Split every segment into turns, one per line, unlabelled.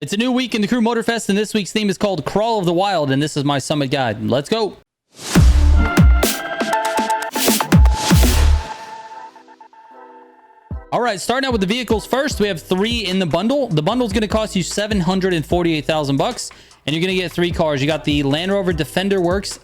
It's a new week in the Crew Motorfest, and this week's theme is called Crawl of the Wild, and this is my summit guide. Let's go. All right, starting out with the vehicles first, we have 3 in the bundle. The bundle is going to cost you $748,000, and you're going to get 3 cars. You got the Land Rover Defender Works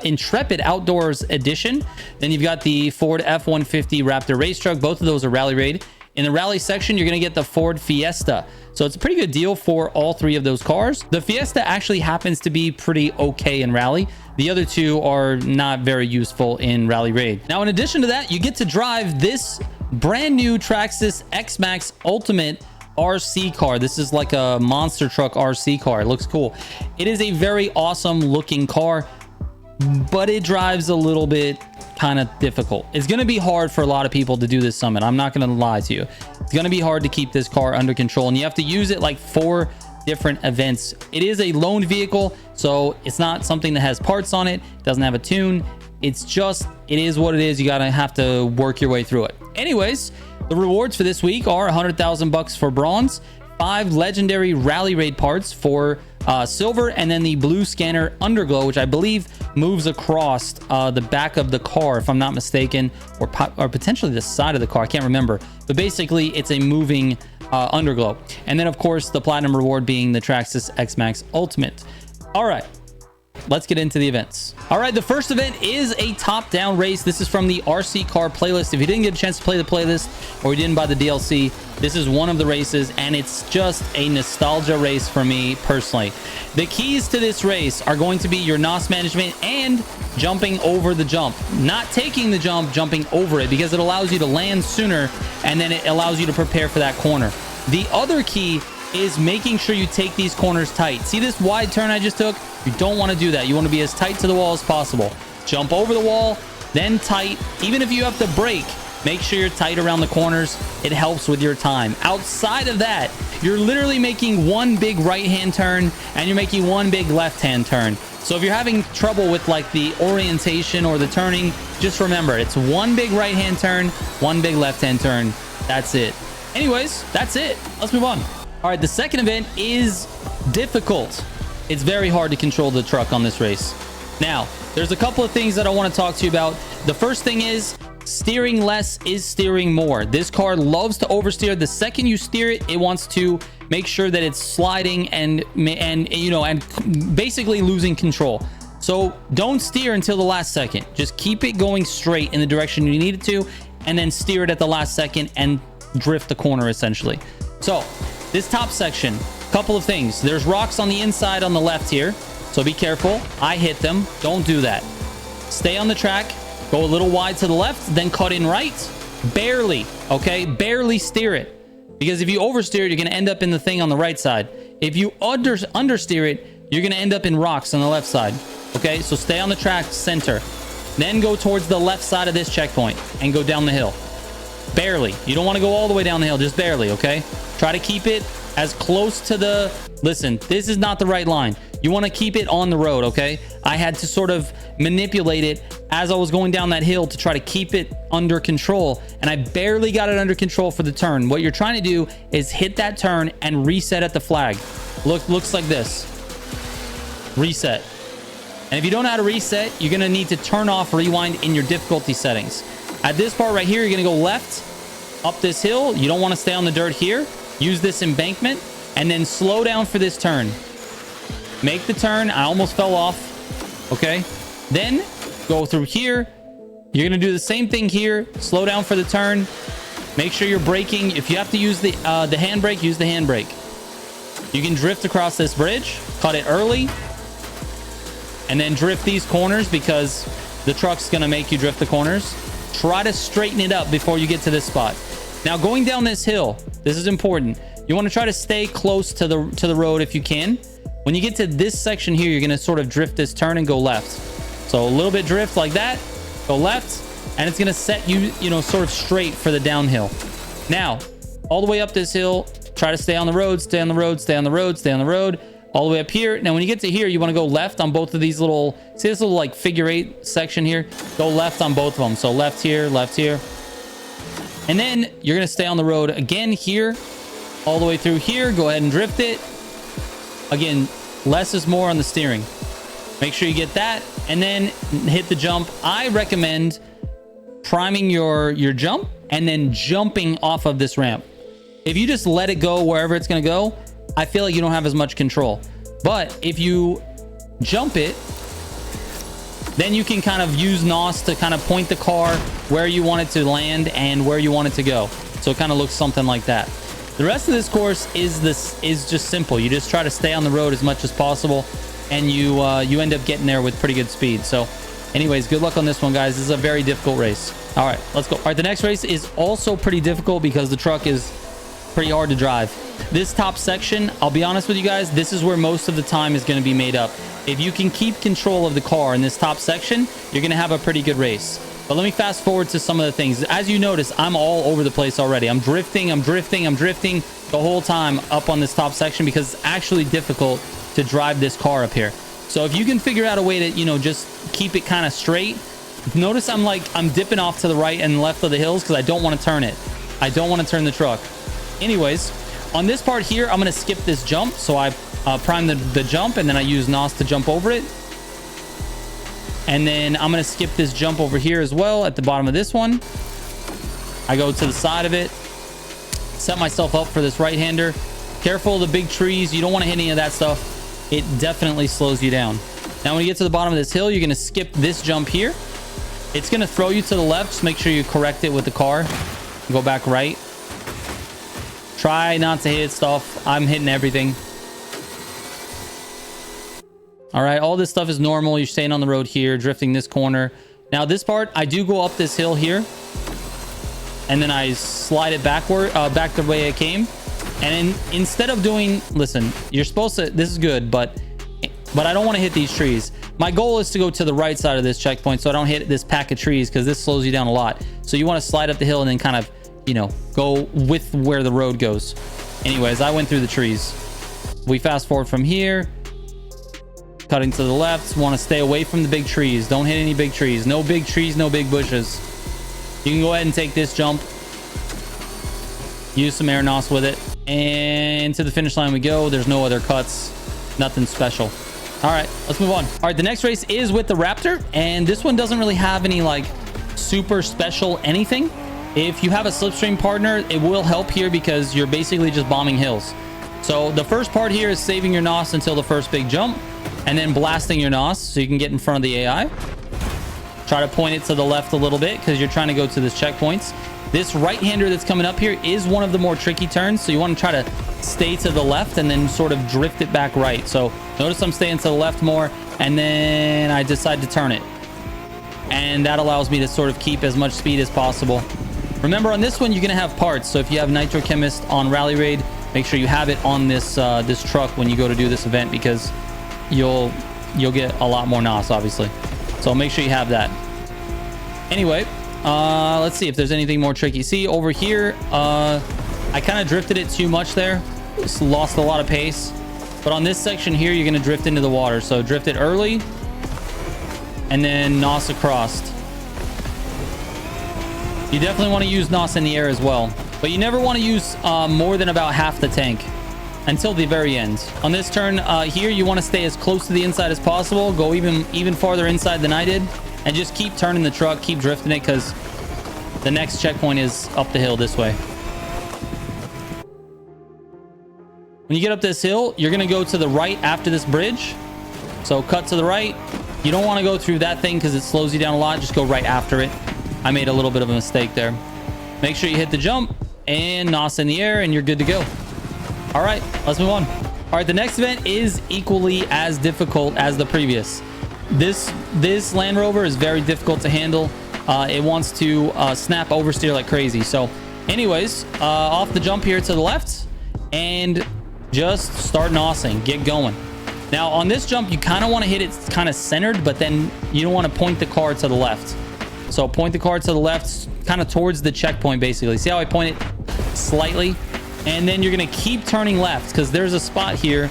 Intrepid Outdoors Edition. Then you've got the Ford F-150 Raptor race truck. Both of those are rally rated. In the rally section, you're going to get the Ford Fiesta. So it's a pretty good deal for all 3 of those cars. The Fiesta actually happens to be pretty okay in rally. The other 2 are not very useful in rally raid. Now, in addition to that, you get to drive this brand new Traxxas X-Max Ultimate RC car. This is like a monster truck RC car. It looks cool. It is a very awesome looking car, but it drives a little bit kind of difficult. It's going to be hard for a lot of people to do this summit. I'm not going to lie to you. It's going to be hard to keep this car under control, and you have to use it like 4 different events. It is a loaned vehicle, so it's not something that has parts on it. It doesn't have a tune. It's just, it is what it is. You gotta have to work your way through it. Anyways, the rewards for this week are $100,000 for bronze, 5 legendary rally raid parts for silver, and then the blue scanner underglow, which I believe moves across the back of the car, if I'm not mistaken, or potentially the side of the car. I can't remember, but basically it's a moving underglow. And then of course the platinum reward being the Traxxas X-Max Ultimate. All right, let's get into the events. All right, the first event is a top-down race. This is from the RC car playlist. If you didn't get a chance to play the playlist or you didn't buy the DLC, this is one of the races, and it's just a nostalgia race for me personally. The keys to this race are going to be your NOS management and jumping over the jump. Not taking the jump, jumping over it, because it allows you to land sooner, and then it allows you to prepare for that corner. The other key is making sure you take these corners tight. See this wide turn I just took? You don't want to do that. You want to be as tight to the wall as possible. Jump over the wall, then tight. Even if you have to brake, make sure you're tight around the corners. It helps with your time. Outside of that, you're literally making one big right-hand turn, and you're making one big left-hand turn. So if you're having trouble with like the orientation or the turning, just remember, it's one big right-hand turn, one big left-hand turn. That's it. Anyways, that's it. Let's move on. All right, the second event is difficult. It's very hard to control the truck on this race. Now, there's a couple of things that I want to talk to you about. The first thing is steering less is steering more. This car loves to oversteer. The second you steer it, it wants to make sure that it's sliding and basically losing control. So don't steer until the last second. Just keep it going straight in the direction you need it to, and then steer it at the last second and drift the corner essentially. So this top section, couple of things. There's rocks on the inside on the left here, so be careful. I hit them. Don't do that. Stay on the track, go a little wide to the left, then cut in right. Barely, okay? Barely steer it, because if you oversteer it, you're going to end up in the thing on the right side. If you understeer it, you're going to end up in rocks on the left side. Okay, so stay on the track center, then go towards the left side of this checkpoint and go down the hill. Barely. You don't want to go all the way down the hill, just barely. Okay, try to keep it as close to the, listen, this is not the right line. You want to keep it on the road. Okay, I had to sort of manipulate it as I was going down that hill to try to keep it under control, and I barely got it under control for the turn. What you're trying to do is hit that turn and reset at the flag. Looks like this. Reset. And if you don't know how to reset, you're going to need to turn off rewind in your difficulty settings. At this part right here, you're going to go left up this hill. You don't want to stay on the dirt here. Use this embankment and then slow down for this turn. Make the turn. I almost fell off. Okay. Then go through here. You're going to do the same thing here. Slow down for the turn. Make sure you're braking. If you have to use the handbrake, use the handbrake. You can drift across this bridge. Cut it early. And then drift these corners, because the truck's going to make you drift the corners. Try to straighten it up before you get to this spot. Now, going down this hill, this is important. You want to try to stay close to the road if you can. When you get to this section here, you're going to sort of drift this turn and go left. So a little bit drift like that, go left, and it's going to set you, sort of straight for the downhill. Now, all the way up this hill, try to stay on the road, stay on the road, stay on the road, stay on the road. All the way up here. Now, when you get to here, you want to go left on both of these little, see this little like figure 8 section here? Go left on both of them. So left here. And then you're going to stay on the road again here, all the way through here. Go ahead and drift it. again, less is more on the steering. Make sure you get that and then hit the jump. I recommend priming your jump and then jumping off of this ramp. If you just let it go wherever it's going to go, I feel like you don't have as much control. But if you jump it, then you can kind of use NOS to kind of point the car where you want it to land and where you want it to go. So it kind of looks something like that. The rest of this course is just simple. You just try to stay on the road as much as possible, and you end up getting there with pretty good speed. So anyways, good luck on this one, guys. This is a very difficult race. All right, let's go. All right, the next race is also pretty difficult because the truck is pretty hard to drive. This top section, I'll be honest with you guys, this is where most of the time is going to be made up. If you can keep control of the car in this top section, you're going to have a pretty good race. But let me fast forward to some of the things. As you notice, I'm all over the place already. I'm drifting the whole time up on this top section because it's actually difficult to drive this car up here. So if you can figure out a way to, you know, just keep it kind of straight. Notice I'm dipping off to the right and left of the hills because I don't want to turn it. I don't want to turn the truck. Anyways, on this part here, I'm going to skip this jump. So I prime the jump and then I use NOS to jump over it. And then I'm going to skip this jump over here as well at the bottom of this one. I go to the side of it, set myself up for this right-hander. Careful of the big trees. You don't want to hit any of that stuff. It definitely slows you down. Now, when you get to the bottom of this hill, you're going to skip this jump here. It's going to throw you to the left. Just make sure you correct it with the car. Go back right. Try not to hit stuff. I'm hitting everything. All right, all this stuff is normal. You're staying on the road here, drifting this corner. Now, this part, I do go up this hill here. And then I slide it backward, back the way it came. And instead of doing... Listen, you're supposed to... This is good, but I don't want to hit these trees. My goal is to go to the right side of this checkpoint so I don't hit this pack of trees because this slows you down a lot. So you want to slide up the hill and then kind of, you know, go with where the road goes. Anyways, I went through the trees. We fast forward from here. Cutting to the left. Want to stay away from the big trees. Don't hit any big trees. No big trees, no big bushes. You can go ahead and take this jump. Use some air NOS with it. And to the finish line we go. There's no other cuts. Nothing special. All right, let's move on. All right, the next race is with the Raptor. And this one doesn't really have any like super special anything. If you have a slipstream partner, it will help here because you're basically just bombing hills. So the first part here is saving your NOS until the first big jump. And then blasting your NOS so you can get in front of the AI. Try to point it to the left a little bit because you're trying to go to this checkpoints. This right-hander that's coming up here is one of the more tricky turns. So you want to try to stay to the left and then sort of drift it back right. So notice I'm staying to the left more. And then I decide to turn it. And that allows me to sort of keep as much speed as possible. Remember, on this one, you're going to have parts. So if you have Nitro Chemist on Rally Raid, make sure you have it on this this truck when you go to do this event because you'll get a lot more NOS, obviously. So make sure you have that. Anyway, let's see if there's anything more tricky. See, over here, I kind of drifted it too much there. Just lost a lot of pace. But on this section here, you're going to drift into the water. So drift it early and then NOS across. You definitely want to use NOS in the air as well. But you never want to use more than about half the tank until the very end. On this turn here, you want to stay as close to the inside as possible. Go even farther inside than I did. And just keep turning the truck. Keep drifting it because the next checkpoint is up the hill this way. When you get up this hill, you're going to go to the right after this bridge. So cut to the right. You don't want to go through that thing because it slows you down a lot. Just go right after it. I made a little bit of a mistake there. Make sure you hit the jump and NOS in the air and you're good to go. All right, let's move on. All right, the next event is equally as difficult as the previous. This Land Rover is very difficult to handle. It wants to snap oversteer like crazy. So anyways, off the jump here to the left and just start NOSing. Get going. Now on this jump, you kind of want to hit it kind of centered, but then you don't want to point the car to the left. So point the car to the left, kind of towards the checkpoint, basically. See how I point it slightly? And then you're going to keep turning left because there's a spot here.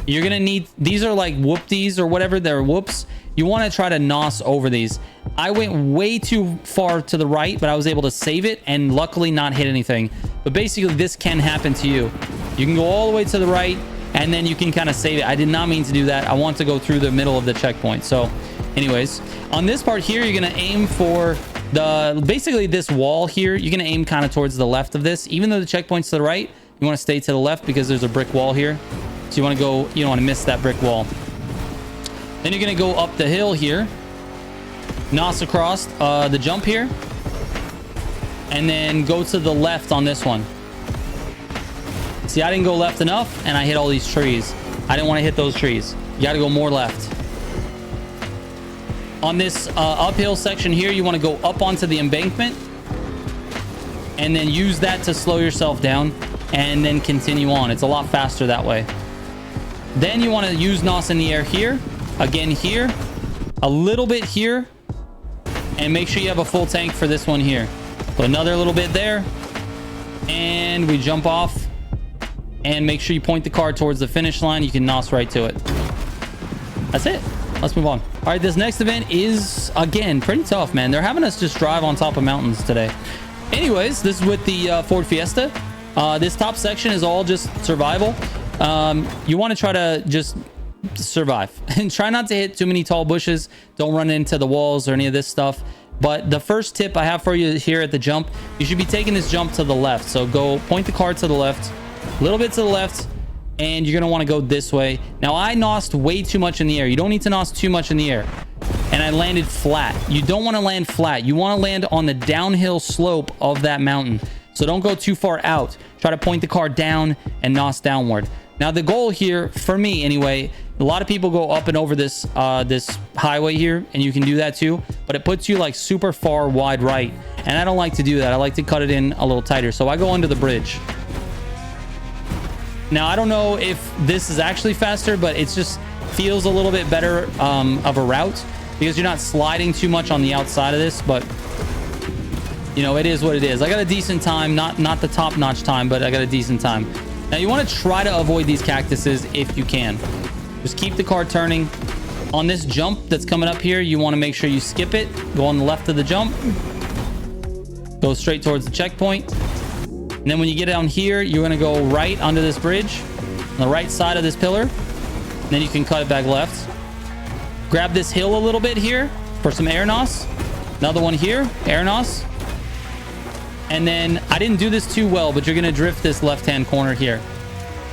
You're going to need... These are like whoopties or whatever. They're whoops. You want to try to NOS over these. I went way too far to the right, but I was able to save it and luckily not hit anything. But basically, this can happen to you. You can go all the way to the right and then you can kind of save it. I did not mean to do that. I want to go through the middle of the checkpoint. So anyways, on this part here, you're going to aim for basically this wall here. You're going to aim kind of towards the left of this. Even though the checkpoint's to the right, you want to stay to the left because there's a brick wall here. So you want to go, you don't want to miss that brick wall. Then you're going to go up the hill here, nos across the jump here, and then go to the left on this one. See, I didn't go left enough, and I hit all these trees. I didn't want to hit those trees. You got to go more left. On this uphill section here, you want to go up onto the embankment, and then use that to slow yourself down, and then continue on. It's a lot faster that way. Then you want to use nos in the air here, again here, a little bit here, and make sure you have a full tank for this one here. So another little bit there, and we jump off, and make sure you point the car towards the finish line. You can nos right to it. That's it. Let's move on. All right, this next event is, again, pretty tough, man. They're having us just drive on top of mountains today. Anyways, this is with the Ford Fiesta. This top section is all just survival. You want to try to just survive and try not to hit too many tall bushes. Don't run into the walls or any of this stuff. But the first tip I have for you here at the jump, you should be taking this jump to the left. So go point the car to the left, a little bit to the left, and you're going to want to go this way. Now, I nosed way too much in the air. You don't need to nos too much in the air. And I landed flat. You don't want to land flat. You want to land on the downhill slope of that mountain. So don't go too far out. Try to point the car down and nos downward. Now, the goal here, for me anyway, a lot of people go up and over this this highway here, and you can do that too, but it puts you like super far wide right, and I don't like to do that. I like to cut it in a little tighter, so I go under the bridge. Now, I don't know if this is actually faster, but it just feels a little bit better of a route because you're not sliding too much on the outside of this, but you know, it is what it is. I got a decent time, not the top-notch time, but I got a decent time. Now, you want to try to avoid these cactuses if you can. Just keep the car turning. On this jump that's coming up here, you want to make sure you skip it. Go on the left of the jump. Go straight towards the checkpoint. And then when you get down here, you're going to go right under this bridge, on the right side of this pillar. And then you can cut it back left. Grab this hill a little bit here for some air nos. Another one here, air nos. And then I didn't do this too well, but you're going to drift this left-hand corner here.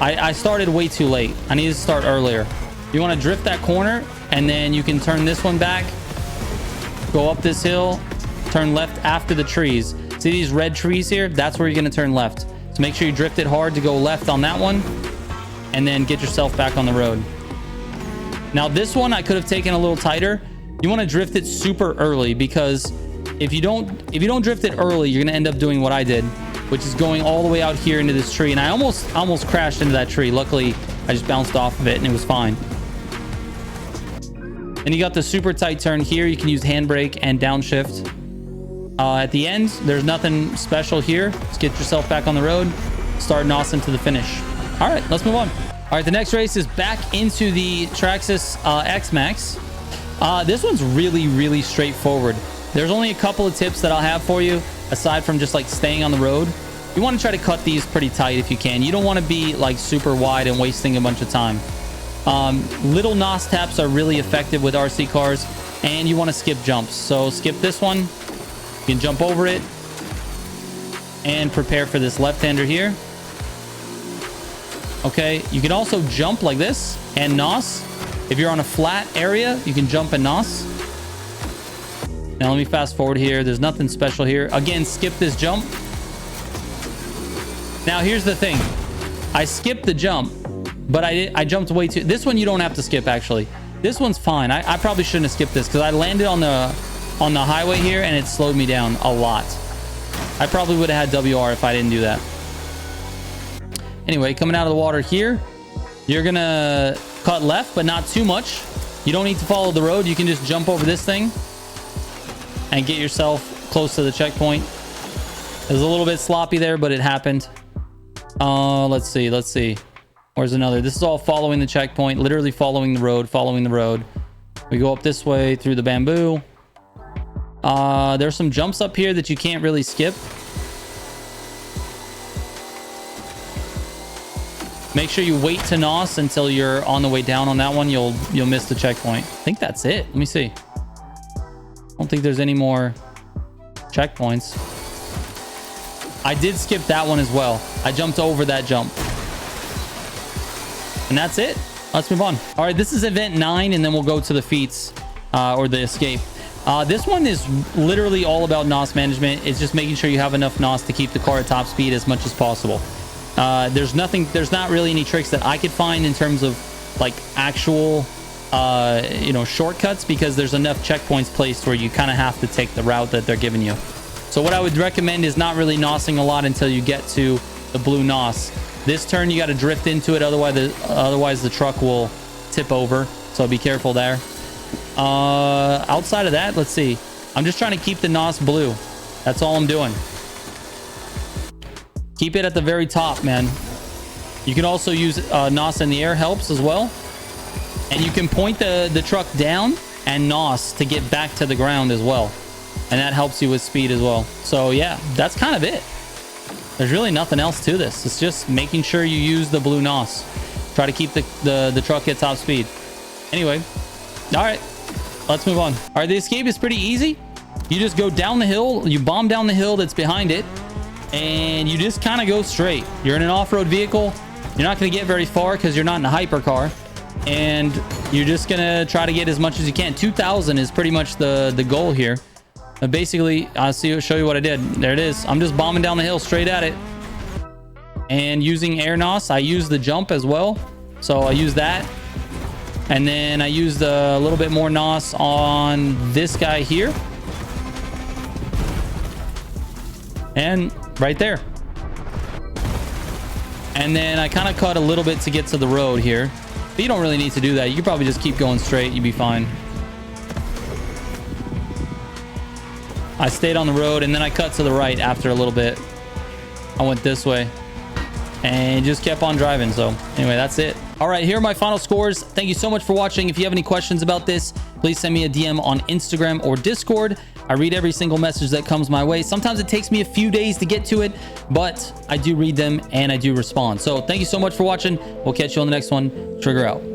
I started way too late. I needed to start earlier. You want to drift that corner, and then you can turn this one back, go up this hill, turn left after the trees. See these red trees here? That's where you're going to turn left. So make sure you drift it hard to go left on that one, and then get yourself back on the road. Now, this one I could have taken a little tighter. You want to drift it super early, because if you don't drift it early, you're going to end up doing what I did, which is going all the way out here into this tree. And I almost crashed into that tree. Luckily, I just bounced off of it and it was fine. And you got the super tight turn here. You can use handbrake and downshift. At the end, there's nothing special here. Just get yourself back on the road. Start nosing to the finish. All right, let's move on. All right, the next race is back into the Traxxas X-Max. This one's really, really straightforward. There's only a couple of tips that I'll have for you, aside from just like staying on the road. You want to try to cut these pretty tight if you can. You don't want to be like super wide and wasting a bunch of time. Little nos taps are really effective with RC cars, and you want to skip jumps. So skip this one. You can jump over it and prepare for this left-hander here. Okay, you can also jump like this and nos. If you're on a flat area, you can jump and nos. Now let me fast forward here. There's nothing special here. Again, skip this jump. Now here's the thing. I skipped the jump, but I jumped way too. This one you don't have to skip, actually. This one's fine. I probably shouldn't have skipped this because I landed on the highway here and it slowed me down a lot. I probably would have had WR if I didn't do that. Anyway, coming out of the water here, you're gonna cut left, but not too much. You don't need to follow the road. You can just jump over this thing and get yourself close to the checkpoint. It was a little bit sloppy there, but it happened. Let's see. Where's another? This is all following the checkpoint, literally following the road. We go up this way through the bamboo. There's some jumps up here that you can't really skip. Make sure you wait to NOS until you're on the way down on that one. You'll miss the checkpoint. I think that's it. Let me see. I don't think there's any more checkpoints. I did skip that one as well. I jumped over that jump. And that's it. Let's move on. All right, this is event 9, and then we'll go to the feats or the escape. This one is literally all about NOS management. It's just making sure you have enough NOS to keep the car at top speed as much as possible. There's not really any tricks that I could find in terms of like actual shortcuts, because there's enough checkpoints placed where you kind of have to take the route that they're giving you. So what I would recommend is not really NOSing a lot until you get to the blue NOS. This turn you got to drift into it, otherwise the truck will tip over, so be careful there. Outside of that, let's see. I'm just trying to keep the NOS blue. That's all I'm doing. Keep it at the very top, man. You can also use NOS in the air, helps as well. And you can point the truck down and NOS to get back to the ground as well. And that helps you with speed as well. So yeah, that's kind of it. There's really nothing else to this. It's just making sure you use the blue NOS. Try to keep the truck at top speed. Anyway, all right, let's move on. All right, the escape is pretty easy. You just go down the hill. You bomb down the hill that's behind it. And you just kind of go straight. You're in an off-road vehicle. You're not going to get very far because you're not in a hypercar. And you're just going to try to get as much as you can. 2,000 is pretty much the goal here. Basically, I'll show you what I did. There it is. I'm just bombing down the hill straight at it. And using air NOS, I use the jump as well. So I use that. And then I used a little bit more NOS on this guy here. And right there. And then I kind of cut a little bit to get to the road here. But you don't really need to do that. You could probably just keep going straight. You'd be fine. I stayed on the road, and then I cut to the right after a little bit. I went this way and just kept on driving. So anyway, that's it. All right, here are my final scores. Thank you so much for watching. If you have any questions about this, please send me a DM on Instagram or Discord. I read every single message that comes my way. Sometimes it takes me a few days to get to it, but I do read them and I do respond. So thank you so much for watching. We'll catch you on the next one. Trigger out.